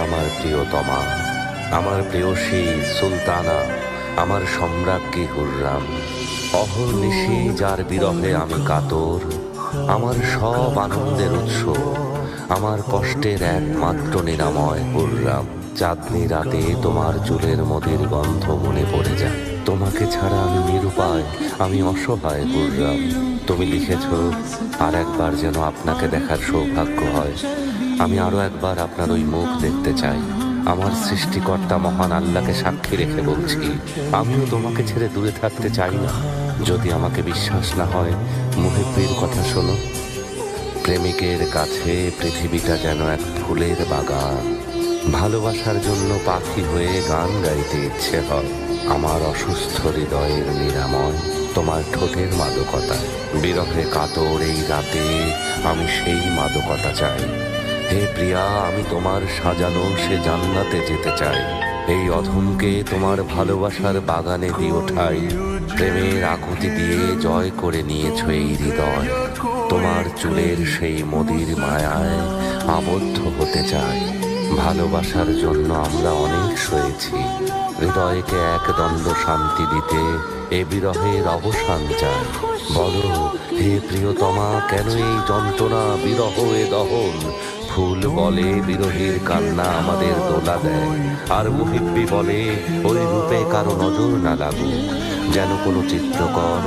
আমার প্রিয়তমা, আমার প্রেয়সী সুলতানা, আমার সম্রাজ্ঞী হুররাম। অহর্নিশি যার বিরহে আমি কাতর, আমার সব আনন্দের উৎস, আমার কষ্টের একমাত্র নিরাময় হুররাম। চাঁদনি রাতে তোমার চুলের মদির গন্ধ মনে পড়ে যায়। তোমাকে ছাড়া আমি নিরুপায়, আমি অসহায় হুররাম। তুমি লিখেছ, আর একবার যেন আপনাকে দেখার সৌভাগ্য হয়। আমি আরো একবার আপনার ওই মুখ দেখতে চাই। আমার সৃষ্টিকর্তা মহান আল্লাহকে সাক্ষী রেখে বলছি, আমিও তোমাকে ছেড়ে দূরে থাকতে চাই না। যদি আমাকে বিশ্বাস না হয়, মুহিব্বির কথা শোনো। প্রেমিকের কাছে পৃথিবীটা যেন এক ফুলের বাগান। ভালোবাসার জন্য পাখি হয়ে গান গাইতে ইচ্ছে হয়। আমার অসুস্থ হৃদয়ের নিরাময় তোমার ঠোঁটের মাদকতা। বিরহে কাতর এই রাতে আমি সেই মাদকতা চাই। হে প্রিয়া, আমি তোমার সাজানো সে জান্নাতে যেতে চাই। এই অধমকে তোমার ভালোবাসার বাগানে দিও ঠাই। প্রেমের আকুতি দিয়ে জয় করে নিয়েছ এই হৃদয়। তোমার চুলের সেই মদির মায়ায় আবদ্ধ হতে চাই। ভালোবাসার জন্য আমরা অনেক সয়েছি। হৃদয়কে এক দণ্ড শান্তি দিতে এ বিরহের অবসান চাই। বলো হে প্রিয়তমা, কেন এই যন্ত্রণা, বিরহ এ দহন? ফুল বলে বিরহীর কান্না আমাদের দোলা দেয়, আর মুহিব্বি বলে ওই রূপে কারো নজর না লাগুক, যেন কোনো চিত্রকর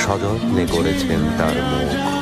সযত্নে করেছেন তার মুখ।